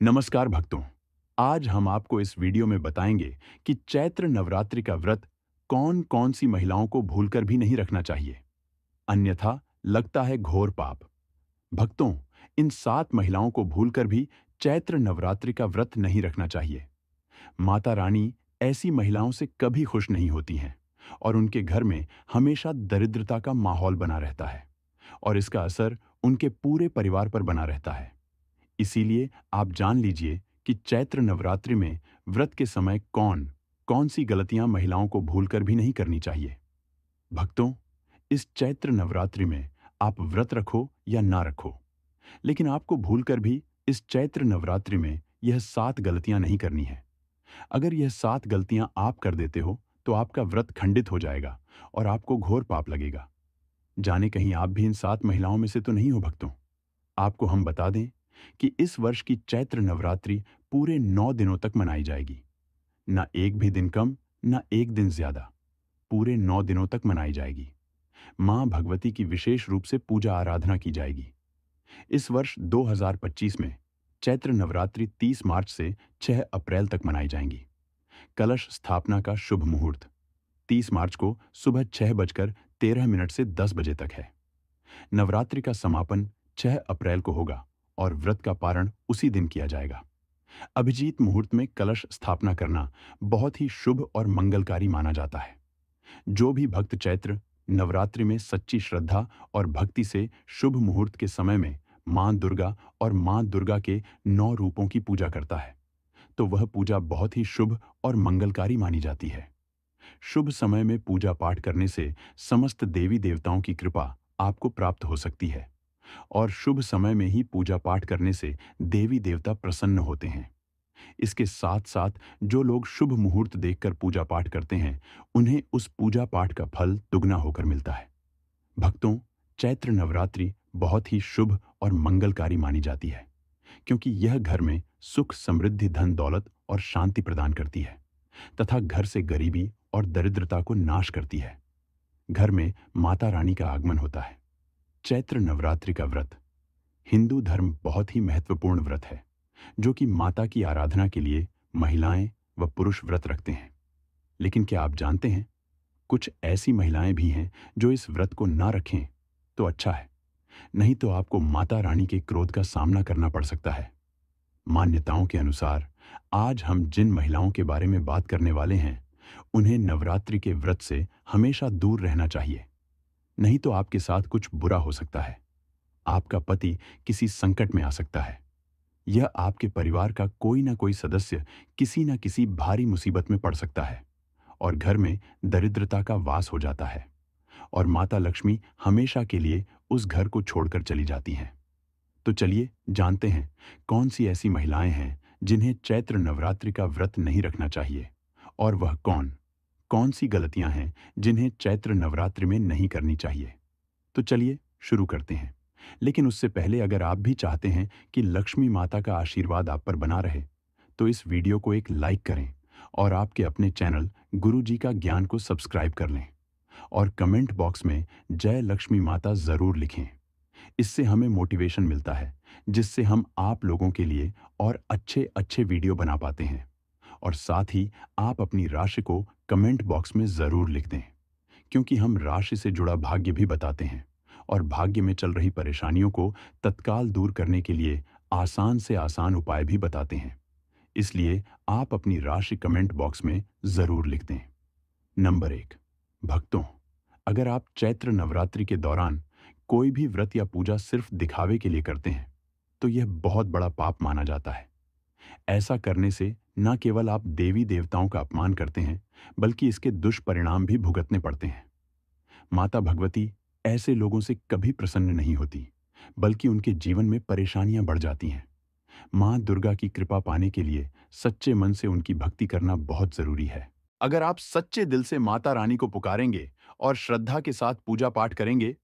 नमस्कार भक्तों। आज हम आपको इस वीडियो में बताएंगे कि चैत्र नवरात्रि का व्रत कौन कौन सी महिलाओं को भूलकर भी नहीं रखना चाहिए, अन्यथा लगता है घोर पाप। भक्तों, इन 7 महिलाओं को भूलकर भी चैत्र नवरात्रि का व्रत नहीं रखना चाहिए। माता रानी ऐसी महिलाओं से कभी खुश नहीं होती हैं और उनके घर में हमेशा दरिद्रता का माहौल बना रहता है और इसका असर उनके पूरे परिवार पर बना रहता है। इसीलिए आप जान लीजिए कि चैत्र नवरात्रि में व्रत के समय कौन कौन सी गलतियां महिलाओं को भूलकर भी नहीं करनी चाहिए। भक्तों, इस चैत्र नवरात्रि में आप व्रत रखो या ना रखो, लेकिन आपको भूलकर भी इस चैत्र नवरात्रि में यह 7 गलतियां नहीं करनी है। अगर यह 7 गलतियां आप कर देते हो तो आपका व्रत खंडित हो जाएगा और आपको घोर पाप लगेगा। जाने कहीं आप भी इन 7 महिलाओं में से तो नहीं हो भक्तों। आपको हम बता दें कि इस वर्ष की चैत्र नवरात्रि पूरे 9 दिनों तक मनाई जाएगी। ना एक भी दिन कम, ना एक दिन ज्यादा, पूरे 9 दिनों तक मनाई जाएगी। मां भगवती की विशेष रूप से पूजा आराधना की जाएगी। इस वर्ष 2025 में चैत्र नवरात्रि 30 मार्च से 6 अप्रैल तक मनाई जाएंगी। कलश स्थापना का शुभ मुहूर्त 30 मार्च को सुबह 6:13 से 10 बजे तक है। नवरात्रि का समापन 6 अप्रैल को होगा और व्रत का पारण उसी दिन किया जाएगा। अभिजीत मुहूर्त में कलश स्थापना करना बहुत ही शुभ और मंगलकारी माना जाता है। जो भी भक्त चैत्र नवरात्रि में सच्ची श्रद्धा और भक्ति से शुभ मुहूर्त के समय में मां दुर्गा और मां दुर्गा के 9 रूपों की पूजा करता है, तो वह पूजा बहुत ही शुभ और मंगलकारी मानी जाती है। शुभ समय में पूजा पाठ करने से समस्त देवी देवताओं की कृपा आपको प्राप्त हो सकती है और शुभ समय में ही पूजा पाठ करने से देवी देवता प्रसन्न होते हैं। इसके साथ साथ जो लोग शुभ मुहूर्त देखकर पूजा पाठ करते हैं, उन्हें उस पूजा पाठ का फल दुगना होकर मिलता है। भक्तों, चैत्र नवरात्रि बहुत ही शुभ और मंगलकारी मानी जाती है, क्योंकि यह घर में सुख, समृद्धि, धन दौलत और शांति प्रदान करती है तथा घर से गरीबी और दरिद्रता को नाश करती है। घर में माता रानी का आगमन होता है। चैत्र नवरात्रि का व्रत हिंदू धर्म बहुत ही महत्वपूर्ण व्रत है, जो कि माता की आराधना के लिए महिलाएं व पुरुष व्रत रखते हैं। लेकिन क्या आप जानते हैं, कुछ ऐसी महिलाएं भी हैं जो इस व्रत को ना रखें तो अच्छा है, नहीं तो आपको माता रानी के क्रोध का सामना करना पड़ सकता है। मान्यताओं के अनुसार आज हम जिन महिलाओं के बारे में बात करने वाले हैं, उन्हें नवरात्रि के व्रत से हमेशा दूर रहना चाहिए, नहीं तो आपके साथ कुछ बुरा हो सकता है। आपका पति किसी संकट में आ सकता है, यह आपके परिवार का कोई ना कोई सदस्य किसी न किसी भारी मुसीबत में पड़ सकता है और घर में दरिद्रता का वास हो जाता है और माता लक्ष्मी हमेशा के लिए उस घर को छोड़कर चली जाती हैं। तो चलिए जानते हैं कौन सी ऐसी महिलाएं हैं जिन्हें चैत्र नवरात्रि का व्रत नहीं रखना चाहिए और वह कौन कौन सी गलतियां हैं जिन्हें चैत्र नवरात्रि में नहीं करनी चाहिए। तो चलिए शुरू करते हैं। लेकिन उससे पहले अगर आप भी चाहते हैं कि लक्ष्मी माता का आशीर्वाद आप पर बना रहे, तो इस वीडियो को एक लाइक करें और आपके अपने चैनल गुरु जी का ज्ञान को सब्सक्राइब कर लें और कमेंट बॉक्स में जय लक्ष्मी माता जरूर लिखें। इससे हमें मोटिवेशन मिलता है, जिससे हम आप लोगों के लिए और अच्छे अच्छे वीडियो बना पाते हैं। और साथ ही आप अपनी राशि को कमेंट बॉक्स में जरूर लिख दें, क्योंकि हम राशि से जुड़ा भाग्य भी बताते हैं और भाग्य में चल रही परेशानियों को तत्काल दूर करने के लिए आसान से आसान उपाय भी बताते हैं। इसलिए आप अपनी राशि कमेंट बॉक्स में जरूर लिख दें। नंबर 1, भक्तों, अगर आप चैत्र नवरात्रि के दौरान कोई भी व्रत या पूजा सिर्फ दिखावे के लिए करते हैं, तो यह बहुत बड़ा पाप माना जाता है। ऐसा करने से न केवल आप देवी देवताओं का अपमान करते हैं, बल्कि इसके दुष्परिणाम भी भुगतने पड़ते हैं। माता भगवती ऐसे लोगों से कभी प्रसन्न नहीं होती, बल्कि उनके जीवन में परेशानियां बढ़ जाती हैं। मां दुर्गा की कृपा पाने के लिए सच्चे मन से उनकी भक्ति करना बहुत जरूरी है। अगर आप सच्चे दिल से माता रानी को पुकारेंगे और श्रद्धा के साथ पूजा पाठ करेंगे,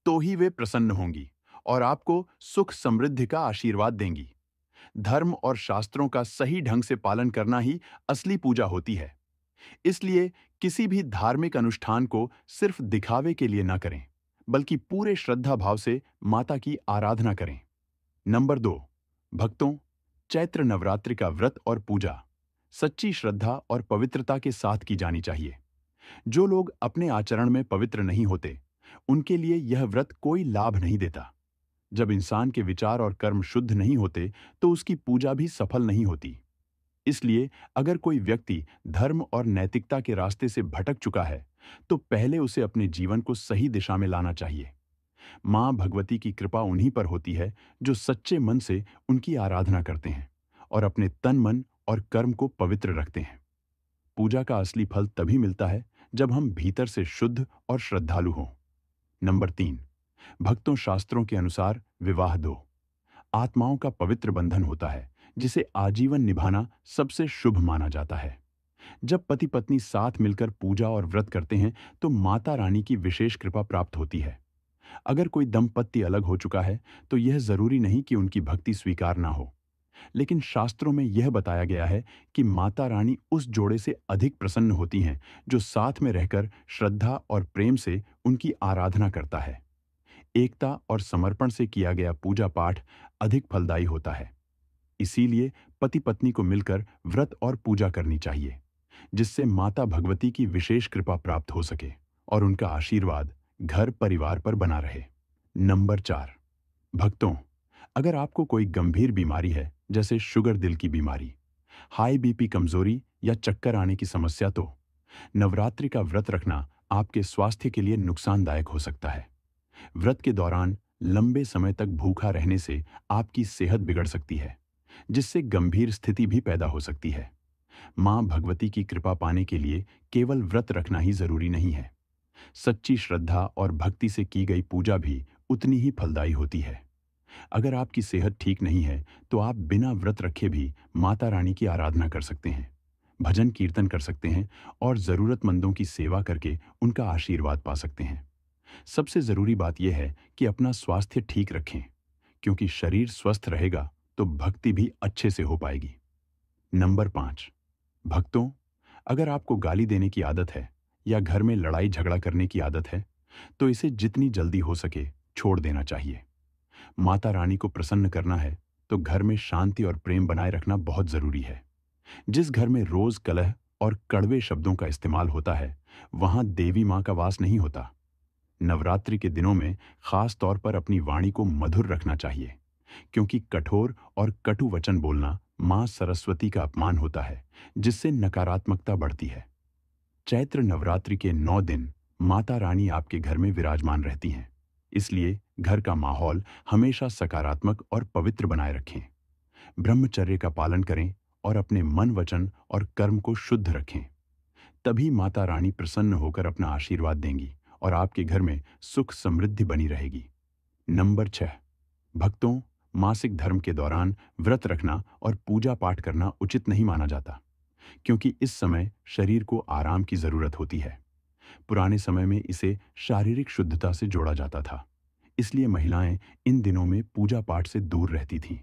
तो ही वे प्रसन्न होंगी और आपको सुख समृद्धि का आशीर्वाद देंगी। धर्म और शास्त्रों का सही ढंग से पालन करना ही असली पूजा होती है। इसलिए किसी भी धार्मिक अनुष्ठान को सिर्फ दिखावे के लिए न करें, बल्कि पूरे श्रद्धा भाव से माता की आराधना करें। नंबर 2, भक्तों, चैत्र नवरात्रि का व्रत और पूजा सच्ची श्रद्धा और पवित्रता के साथ की जानी चाहिए। जो लोग अपने आचरण में पवित्र नहीं होते, उनके लिए यह व्रत कोई लाभ नहीं देता। जब इंसान के विचार और कर्म शुद्ध नहीं होते, तो उसकी पूजा भी सफल नहीं होती। इसलिए अगर कोई व्यक्ति धर्म और नैतिकता के रास्ते से भटक चुका है, तो पहले उसे अपने जीवन को सही दिशा में लाना चाहिए। मां भगवती की कृपा उन्हीं पर होती है जो सच्चे मन से उनकी आराधना करते हैं और अपने तन मन और कर्म को पवित्र रखते हैं। पूजा का असली फल तभी मिलता है जब हम भीतर से शुद्ध और श्रद्धालु हों। नंबर 3, भक्तों शास्त्रों के अनुसार विवाह दो आत्माओं का पवित्र बंधन होता है, जिसे आजीवन निभाना सबसे शुभ माना जाता है। जब पति पत्नी साथ मिलकर पूजा और व्रत करते हैं, तो माता रानी की विशेष कृपा प्राप्त होती है। अगर कोई दंपत्ति अलग हो चुका है, तो यह जरूरी नहीं कि उनकी भक्ति स्वीकार ना हो, लेकिन शास्त्रों में यह बताया गया है कि माता रानी उस जोड़े से अधिक प्रसन्न होती हैं जो साथ में रहकर श्रद्धा और प्रेम से उनकी आराधना करता है। एकता और समर्पण से किया गया पूजा पाठ अधिक फलदायी होता है। इसीलिए पति पत्नी को मिलकर व्रत और पूजा करनी चाहिए, जिससे माता भगवती की विशेष कृपा प्राप्त हो सके और उनका आशीर्वाद घर परिवार पर बना रहे। नंबर 4, भक्तों, अगर आपको कोई गंभीर बीमारी है, जैसे शुगर, दिल की बीमारी, हाई बीपी, कमजोरी या चक्कर आने की समस्या, तो नवरात्रि का व्रत रखना आपके स्वास्थ्य के लिए नुकसानदायक हो सकता है। व्रत के दौरान लंबे समय तक भूखा रहने से आपकी सेहत बिगड़ सकती है, जिससे गंभीर स्थिति भी पैदा हो सकती है। मां भगवती की कृपा पाने के लिए केवल व्रत रखना ही जरूरी नहीं है। सच्ची श्रद्धा और भक्ति से की गई पूजा भी उतनी ही फलदायी होती है। अगर आपकी सेहत ठीक नहीं है, तो आप बिना व्रत रखे भी माता रानी की आराधना कर सकते हैं, भजन कीर्तन कर सकते हैं और जरूरतमंदों की सेवा करके उनका आशीर्वाद पा सकते हैं। सबसे जरूरी बात यह है कि अपना स्वास्थ्य ठीक रखें, क्योंकि शरीर स्वस्थ रहेगा तो भक्ति भी अच्छे से हो पाएगी। नंबर 5, भक्तों, अगर आपको गाली देने की आदत है या घर में लड़ाई झगड़ा करने की आदत है, तो इसे जितनी जल्दी हो सके छोड़ देना चाहिए। माता रानी को प्रसन्न करना है तो घर में शांति और प्रेम बनाए रखना बहुत जरूरी है। जिस घर में रोज कलह और कड़वे शब्दों का इस्तेमाल होता है, वहां देवी मां का वास नहीं होता। नवरात्रि के दिनों में खास तौर पर अपनी वाणी को मधुर रखना चाहिए, क्योंकि कठोर और कटु वचन बोलना मां सरस्वती का अपमान होता है, जिससे नकारात्मकता बढ़ती है। चैत्र नवरात्रि के 9 दिन माता रानी आपके घर में विराजमान रहती हैं, इसलिए घर का माहौल हमेशा सकारात्मक और पवित्र बनाए रखें। ब्रह्मचर्य का पालन करें और अपने मन, वचन और कर्म को शुद्ध रखें। तभी माता रानी प्रसन्न होकर अपना आशीर्वाद देंगी और आपके घर में सुख समृद्धि बनी रहेगी। नंबर 6, भक्तों, मासिक धर्म के दौरान व्रत रखना और पूजा पाठ करना उचित नहीं माना जाता, क्योंकि इस समय शरीर को आराम की जरूरत होती है। पुराने समय में इसे शारीरिक शुद्धता से जोड़ा जाता था, इसलिए महिलाएं इन दिनों में पूजा पाठ से दूर रहती थीं।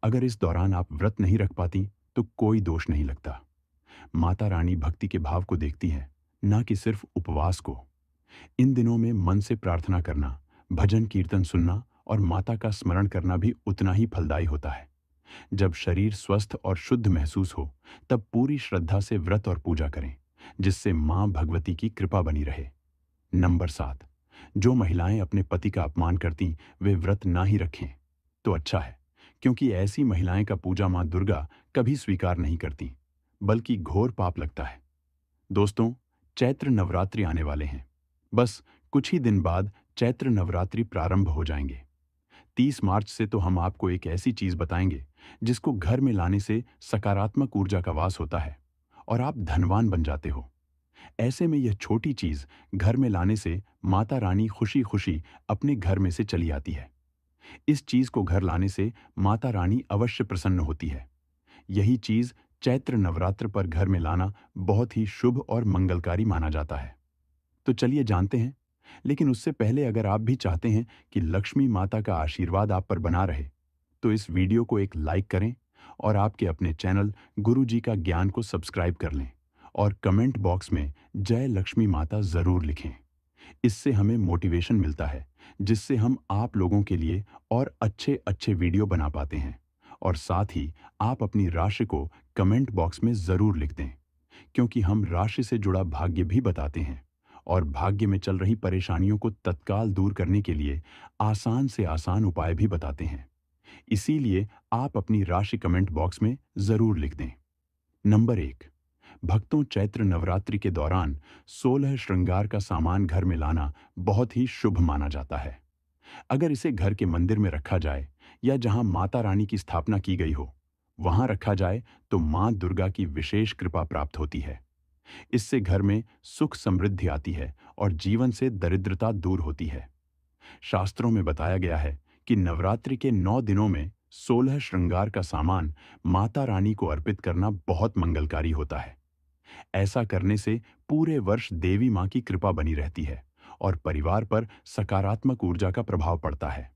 अगर इस दौरान आप व्रत नहीं रख पाती, तो कोई दोष नहीं लगता। माता रानी भक्ति के भाव को देखती है, न कि सिर्फ उपवास को। इन दिनों में मन से प्रार्थना करना, भजन कीर्तन सुनना और माता का स्मरण करना भी उतना ही फलदायी होता है। जब शरीर स्वस्थ और शुद्ध महसूस हो, तब पूरी श्रद्धा से व्रत और पूजा करें, जिससे मां भगवती की कृपा बनी रहे। नंबर 7, जो महिलाएं अपने पति का अपमान करती, वे व्रत ना ही रखें तो अच्छा है, क्योंकि ऐसी महिलाएं का पूजा मां दुर्गा कभी स्वीकार नहीं करती, बल्कि घोर पाप लगता है। दोस्तों, चैत्र नवरात्रि आने वाले हैं। बस कुछ ही दिन बाद चैत्र नवरात्रि प्रारंभ हो जाएंगे। 30 मार्च से तो हम आपको एक ऐसी चीज बताएंगे जिसको घर में लाने से सकारात्मक ऊर्जा का वास होता है और आप धनवान बन जाते हो। ऐसे में यह छोटी चीज घर में लाने से माता रानी खुशी खुशी अपने घर में से चली आती है। इस चीज को घर लाने से माता रानी अवश्य प्रसन्न होती है। यही चीज चैत्र नवरात्र पर घर में लाना बहुत ही शुभ और मंगलकारी माना जाता है। तो चलिए जानते हैं, लेकिन उससे पहले अगर आप भी चाहते हैं कि लक्ष्मी माता का आशीर्वाद आप पर बना रहे, तो इस वीडियो को एक लाइक करें और आपके अपने चैनल गुरु जी का ज्ञान को सब्सक्राइब कर लें और कमेंट बॉक्स में जय लक्ष्मी माता जरूर लिखें। इससे हमें मोटिवेशन मिलता है, जिससे हम आप लोगों के लिए और अच्छे अच्छे वीडियो बना पाते हैं और साथ ही आप अपनी राशि को कमेंट बॉक्स में जरूर लिख दें, क्योंकि हम राशि से जुड़ा भाग्य भी बताते हैं और भाग्य में चल रही परेशानियों को तत्काल दूर करने के लिए आसान से आसान उपाय भी बताते हैं। इसीलिए आप अपनी राशि कमेंट बॉक्स में जरूर लिख दें। नंबर 1, भक्तों, चैत्र नवरात्रि के दौरान 16 श्रृंगार का सामान घर में लाना बहुत ही शुभ माना जाता है। अगर इसे घर के मंदिर में रखा जाए या जहां माता रानी की स्थापना की गई हो, वहां रखा जाए तो मां दुर्गा की विशेष कृपा प्राप्त होती है। इससे घर में सुख समृद्धि आती है और जीवन से दरिद्रता दूर होती है। शास्त्रों में बताया गया है कि नवरात्रि के 9 दिनों में 16 श्रृंगार का सामान माता रानी को अर्पित करना बहुत मंगलकारी होता है। ऐसा करने से पूरे वर्ष देवी मां की कृपा बनी रहती है और परिवार पर सकारात्मक ऊर्जा का प्रभाव पड़ता है।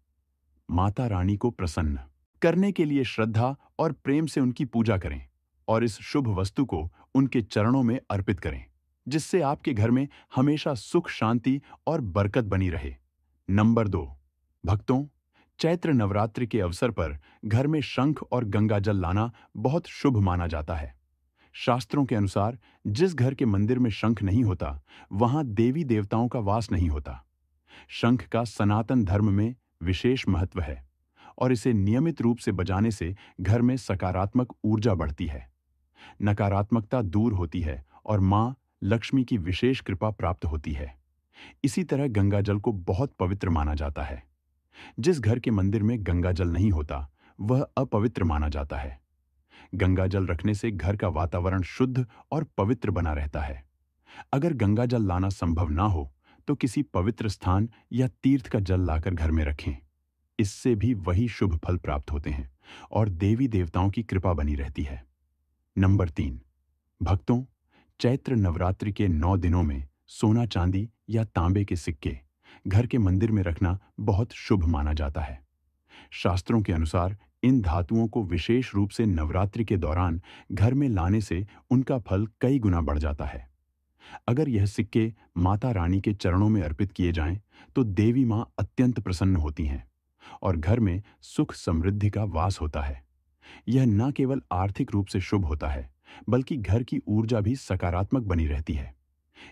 माता रानी को प्रसन्न करने के लिए श्रद्धा और प्रेम से उनकी पूजा करें और इस शुभ वस्तु को उनके चरणों में अर्पित करें, जिससे आपके घर में हमेशा सुख, शांति और बरकत बनी रहे। नंबर 2, भक्तों, चैत्र नवरात्रि के अवसर पर घर में शंख और गंगा जल लाना बहुत शुभ माना जाता है। शास्त्रों के अनुसार जिस घर के मंदिर में शंख नहीं होता, वहां देवी देवताओं का वास नहीं होता। शंख का सनातन धर्म में विशेष महत्व है और इसे नियमित रूप से बजाने से घर में सकारात्मक ऊर्जा बढ़ती है, नकारात्मकता दूर होती है और मां लक्ष्मी की विशेष कृपा प्राप्त होती है। इसी तरह गंगा जल को बहुत पवित्र माना जाता है। जिस घर के मंदिर में गंगा जल नहीं होता, वह अपवित्र माना जाता है। गंगा जल रखने से घर का वातावरण शुद्ध और पवित्र बना रहता है। अगर गंगा जल लाना संभव ना हो, तो किसी पवित्र स्थान या तीर्थ का जल लाकर घर में रखें। इससे भी वही शुभ फल प्राप्त होते हैं और देवी देवताओं की कृपा बनी रहती है। नंबर 3, भक्तों, चैत्र नवरात्रि के 9 दिनों में सोना, चांदी या तांबे के सिक्के घर के मंदिर में रखना बहुत शुभ माना जाता है। शास्त्रों के अनुसार इन धातुओं को विशेष रूप से नवरात्रि के दौरान घर में लाने से उनका फल कई गुना बढ़ जाता है। अगर यह सिक्के माता रानी के चरणों में अर्पित किए जाएं, तो देवी मां अत्यंत प्रसन्न होती हैं और घर में सुख समृद्धि का वास होता है। यह न केवल आर्थिक रूप से शुभ होता है, बल्कि घर की ऊर्जा भी सकारात्मक बनी रहती है।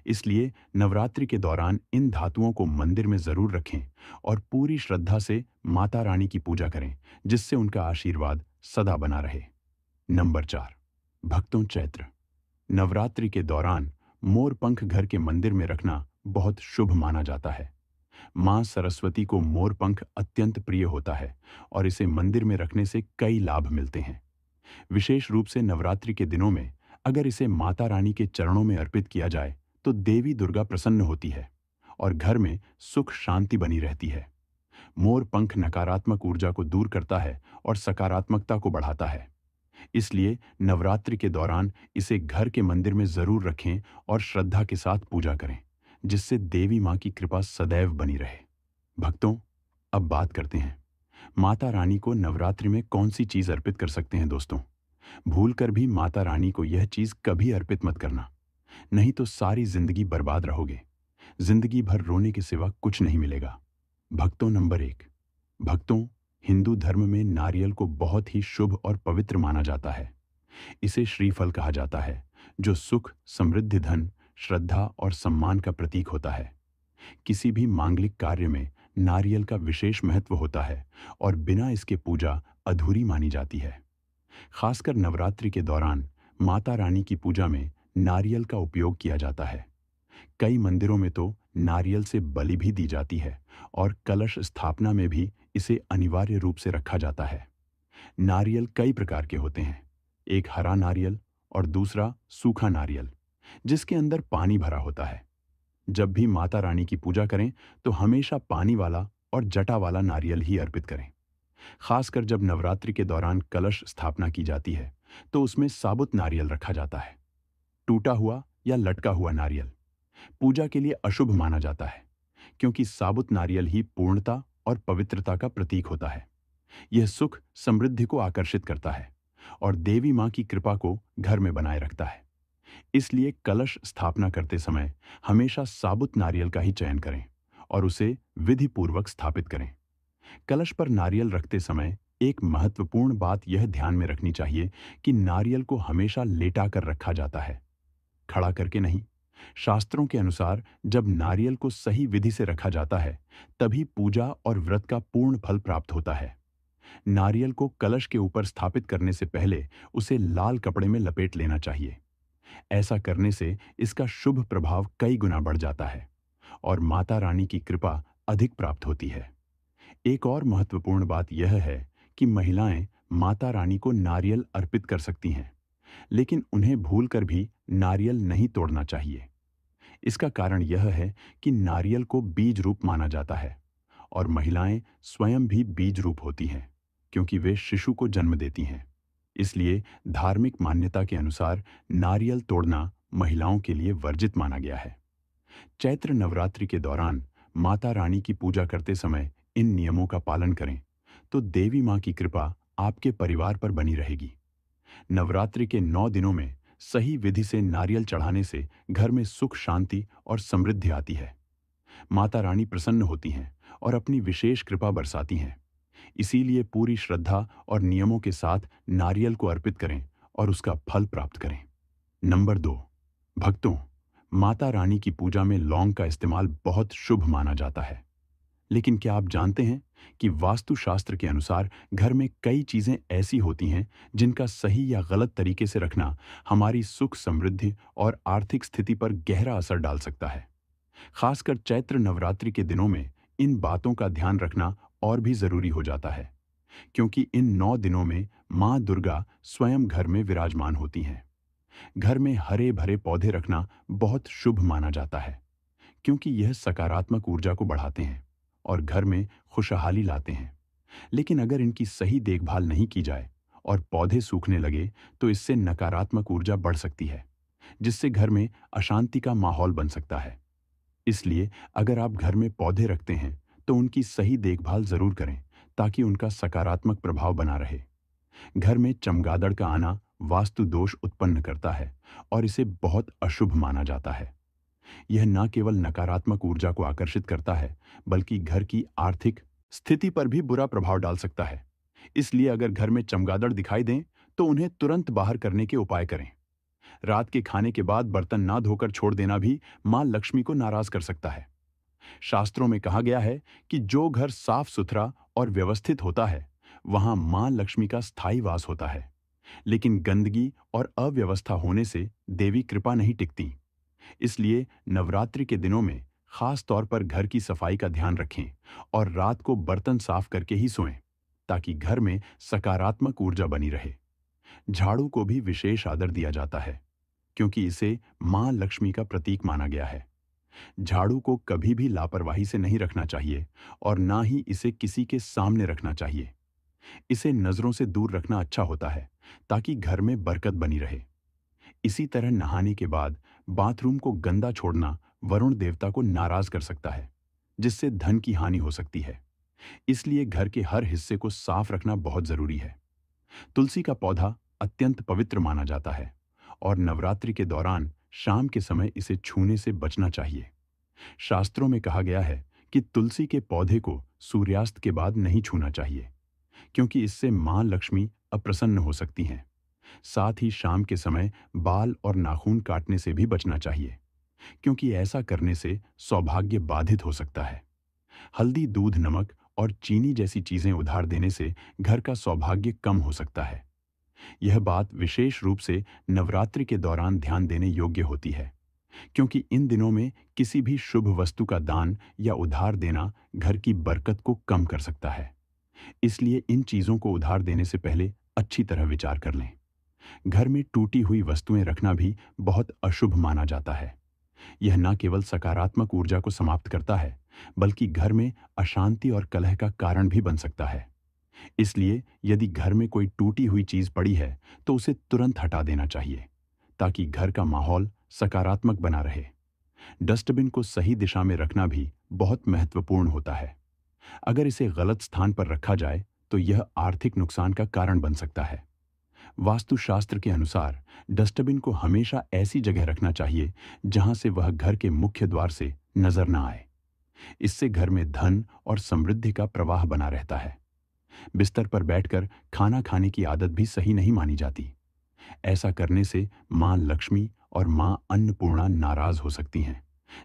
इसलिए नवरात्रि के दौरान इन धातुओं को मंदिर में जरूर रखें और पूरी श्रद्धा से माता रानी की पूजा करें, जिससे उनका आशीर्वाद सदा बना रहे। नंबर 4, भक्तों, चैत्र नवरात्रि के दौरान मोर पंख घर के मंदिर में रखना बहुत शुभ माना जाता है। मां सरस्वती को मोर पंख अत्यंत प्रिय होता है और इसे मंदिर में रखने से कई लाभ मिलते हैं। विशेष रूप से नवरात्रि के दिनों में अगर इसे माता रानी के चरणों में अर्पित किया जाए, तो देवी दुर्गा प्रसन्न होती है और घर में सुख शांति बनी रहती है। मोर पंख नकारात्मक ऊर्जा को दूर करता है और सकारात्मकता को बढ़ाता है। इसलिए नवरात्रि के दौरान इसे घर के मंदिर में जरूर रखें और श्रद्धा के साथ पूजा करें, जिससे देवी मां की कृपा सदैव बनी रहे। भक्तों, अब बात करते हैं माता रानी को नवरात्रि में कौन सी चीज अर्पित कर सकते हैं। दोस्तों, भूलकर भी माता रानी को यह चीज कभी अर्पित मत करना, नहीं तो सारी जिंदगी बर्बाद रहोगे। जिंदगी भर रोने के सिवा कुछ नहीं मिलेगा। भक्तों, नंबर 1, भक्तों, हिंदू धर्म में नारियल को बहुत ही शुभ और पवित्र माना जाता है। इसे श्रीफल कहा जाता है, जो सुख, समृद्धि, धन, श्रद्धा और सम्मान का प्रतीक होता है। किसी भी मांगलिक कार्य में नारियल का विशेष महत्व होता है और बिना इसके पूजा अधूरी मानी जाती है। खासकर नवरात्रि के दौरान माता रानी की पूजा में नारियल का उपयोग किया जाता है। कई मंदिरों में तो नारियल से बलि भी दी जाती है और कलश स्थापना में भी इसे अनिवार्य रूप से रखा जाता है। नारियल कई प्रकार के होते हैं, एक हरा नारियल और दूसरा सूखा नारियल, जिसके अंदर पानी भरा होता है। जब भी माता रानी की पूजा करें तो हमेशा पानी वाला और जटा वाला नारियल ही अर्पित करें। खासकर जब नवरात्रि के दौरान कलश स्थापना की जाती है, तो उसमें साबुत नारियल रखा जाता है। टूटा हुआ या लटका हुआ नारियल पूजा के लिए अशुभ माना जाता है, क्योंकि साबुत नारियल ही पूर्णता और पवित्रता का प्रतीक होता है। यह सुख समृद्धि को आकर्षित करता है और देवी मां की कृपा को घर में बनाए रखता है। इसलिए कलश स्थापना करते समय हमेशा साबुत नारियल का ही चयन करें और उसे विधि पूर्वक स्थापित करें। कलश पर नारियल रखते समय एक महत्वपूर्ण बात यह ध्यान में रखनी चाहिए कि नारियल को हमेशा लेटा कर रखा जाता है, खड़ा करके नहीं। शास्त्रों के अनुसार जब नारियल को सही विधि से रखा जाता है, तभी पूजा और व्रत का पूर्ण फल प्राप्त होता है। नारियल को कलश के ऊपर स्थापित करने से पहले उसे लाल कपड़े में लपेट लेना चाहिए। ऐसा करने से इसका शुभ प्रभाव कई गुना बढ़ जाता है और माता रानी की कृपा अधिक प्राप्त होती है। एक और महत्वपूर्ण बात यह है कि महिलाएं माता रानी को नारियल अर्पित कर सकती हैं, लेकिन उन्हें भूलकर भी नारियल नहीं तोड़ना चाहिए। इसका कारण यह है कि नारियल को बीज रूप माना जाता है और महिलाएं स्वयं भी बीज रूप होती हैं, क्योंकि वे शिशु को जन्म देती हैं। इसलिए धार्मिक मान्यता के अनुसार नारियल तोड़ना महिलाओं के लिए वर्जित माना गया है। चैत्र नवरात्रि के दौरान माता रानी की पूजा करते समय इन नियमों का पालन करें तो देवी मां की कृपा आपके परिवार पर बनी रहेगी। नवरात्रि के 9 दिनों में सही विधि से नारियल चढ़ाने से घर में सुख, शांति और समृद्धि आती है। माता रानी प्रसन्न होती हैं और अपनी विशेष कृपा बरसाती हैं। इसीलिए पूरी श्रद्धा और नियमों के साथ नारियल को अर्पित करें और उसका फल प्राप्त करें। नंबर 2, भक्तों, माता रानी की पूजा में लौंग का इस्तेमाल बहुत शुभ माना जाता है। लेकिन क्या आप जानते हैं कि वास्तुशास्त्र के अनुसार घर में कई चीजें ऐसी होती हैं जिनका सही या गलत तरीके से रखना हमारी सुख, समृद्धि और आर्थिक स्थिति पर गहरा असर डाल सकता है। खासकर चैत्र नवरात्रि के दिनों में इन बातों का ध्यान रखना और भी जरूरी हो जाता है, क्योंकि इन 9 दिनों में मां दुर्गा स्वयं घर में विराजमान होती हैं। घर में हरे भरे पौधे रखना बहुत शुभ माना जाता है, क्योंकि यह सकारात्मक ऊर्जा को बढ़ाते हैं और घर में खुशहाली लाते हैं। लेकिन अगर इनकी सही देखभाल नहीं की जाए और पौधे सूखने लगे तो इससे नकारात्मक ऊर्जा बढ़ सकती है, जिससे घर में अशांति का माहौल बन सकता है। इसलिए अगर आप घर में पौधे रखते हैं तो उनकी सही देखभाल जरूर करें, ताकि उनका सकारात्मक प्रभाव बना रहे। घर में चमगादड़ का आना वास्तु दोष उत्पन्न करता है और इसे बहुत अशुभ माना जाता है। यह न केवल नकारात्मक ऊर्जा को आकर्षित करता है, बल्कि घर की आर्थिक स्थिति पर भी बुरा प्रभाव डाल सकता है। इसलिए अगर घर में चमगादड़ दिखाई दें तो उन्हें तुरंत बाहर करने के उपाय करें। रात के खाने के बाद बर्तन ना धोकर छोड़ देना भी मां लक्ष्मी को नाराज कर सकता है। शास्त्रों में कहा गया है कि जो घर साफ सुथरा और व्यवस्थित होता है, वहां मां लक्ष्मी का स्थायी वास होता है। लेकिन गंदगी और अव्यवस्था होने से देवी कृपा नहीं टिकती। इसलिए नवरात्रि के दिनों में खास तौर पर घर की सफाई का ध्यान रखें और रात को बर्तन साफ करके ही सोएं, ताकि घर में सकारात्मक ऊर्जा बनी रहे। झाड़ू को भी विशेष आदर दिया जाता है, क्योंकि इसे मां लक्ष्मी का प्रतीक माना गया है। झाड़ू को कभी भी लापरवाही से नहीं रखना चाहिए और ना ही इसे किसी के सामने रखना चाहिए। इसे नजरों से दूर रखना अच्छा होता है, ताकि घर में बरकत बनी रहे। इसी तरह नहाने के बाद बाथरूम को गंदा छोड़ना वरुण देवता को नाराज कर सकता है, जिससे धन की हानि हो सकती है। इसलिए घर के हर हिस्से को साफ रखना बहुत जरूरी है। तुलसी का पौधा अत्यंत पवित्र माना जाता है और नवरात्रि के दौरान शाम के समय इसे छूने से बचना चाहिए। शास्त्रों में कहा गया है कि तुलसी के पौधे को सूर्यास्त के बाद नहीं छूना चाहिए, क्योंकि इससे मां लक्ष्मी अप्रसन्न हो सकती हैं। साथ ही शाम के समय बाल और नाखून काटने से भी बचना चाहिए, क्योंकि ऐसा करने से सौभाग्य बाधित हो सकता है। हल्दी, दूध, नमक और चीनी जैसी चीजें उधार देने से घर का सौभाग्य कम हो सकता है। यह बात विशेष रूप से नवरात्रि के दौरान ध्यान देने योग्य होती है, क्योंकि इन दिनों में किसी भी शुभ वस्तु का दान या उधार देना घर की बरकत को कम कर सकता है। इसलिए इन चीजों को उधार देने से पहले अच्छी तरह विचार कर लें। घर में टूटी हुई वस्तुएं रखना भी बहुत अशुभ माना जाता है। यह न केवल सकारात्मक ऊर्जा को समाप्त करता है, बल्कि घर में अशांति और कलह का कारण भी बन सकता है। इसलिए यदि घर में कोई टूटी हुई चीज पड़ी है तो उसे तुरंत हटा देना चाहिए, ताकि घर का माहौल सकारात्मक बना रहे। डस्टबिन को सही दिशा में रखना भी बहुत महत्वपूर्ण होता है। अगर इसे गलत स्थान पर रखा जाए तो यह आर्थिक नुकसान का कारण बन सकता है। वास्तुशास्त्र के अनुसार डस्टबिन को हमेशा ऐसी जगह रखना चाहिए जहां से वह घर के मुख्य द्वार से नजर न आए। इससे घर में धन और समृद्धि का प्रवाह बना रहता है। बिस्तर पर बैठकर खाना खाने की आदत भी सही नहीं मानी जाती। ऐसा करने से मां लक्ष्मी और मां अन्नपूर्णा नाराज हो सकती हैं,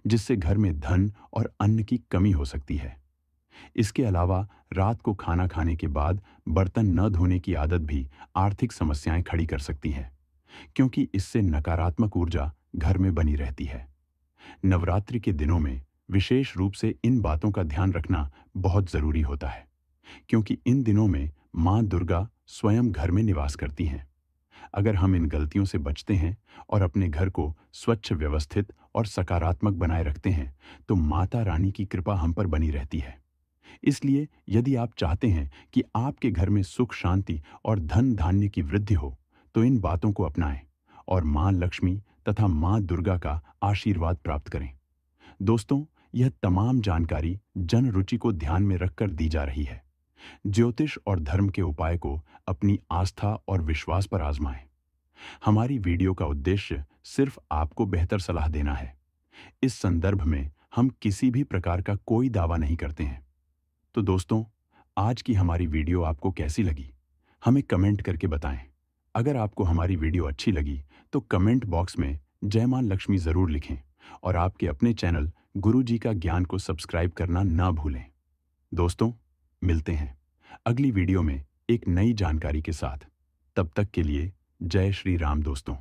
जिससे घर में धन और अन्न की कमी हो सकती है। इसके अलावा रात को खाना खाने के बाद बर्तन न धोने की आदत भी आर्थिक समस्याएं खड़ी कर सकती है, क्योंकि इससे नकारात्मक ऊर्जा घर में बनी रहती है। नवरात्रि के दिनों में विशेष रूप से इन बातों का ध्यान रखना बहुत जरूरी होता है, क्योंकि इन दिनों में मां दुर्गा स्वयं घर में निवास करती हैं। अगर हम इन गलतियों से बचते हैं और अपने घर को स्वच्छ, व्यवस्थित और सकारात्मक बनाए रखते हैं, तो माता रानी की कृपा हम पर बनी रहती है। इसलिए यदि आप चाहते हैं कि आपके घर में सुख, शांति और धन धान्य की वृद्धि हो, तो इन बातों को अपनाएं और मां लक्ष्मी तथा मां दुर्गा का आशीर्वाद प्राप्त करें। दोस्तों, यह तमाम जानकारी जन रुचि को ध्यान में रखकर दी जा रही है। ज्योतिष और धर्म के उपाय को अपनी आस्था और विश्वास पर आजमाएं। हमारी वीडियो का उद्देश्य सिर्फ आपको बेहतर सलाह देना है। इस संदर्भ में हम किसी भी प्रकार का कोई दावा नहीं करते हैं। तो दोस्तों, आज की हमारी वीडियो आपको कैसी लगी, हमें कमेंट करके बताएं। अगर आपको हमारी वीडियो अच्छी लगी तो कमेंट बॉक्स में जय मां लक्ष्मी जरूर लिखें और आपके अपने चैनल गुरु जी का ज्ञान को सब्सक्राइब करना ना भूलें। दोस्तों, मिलते हैं अगली वीडियो में एक नई जानकारी के साथ। तब तक के लिए जय श्री राम दोस्तों।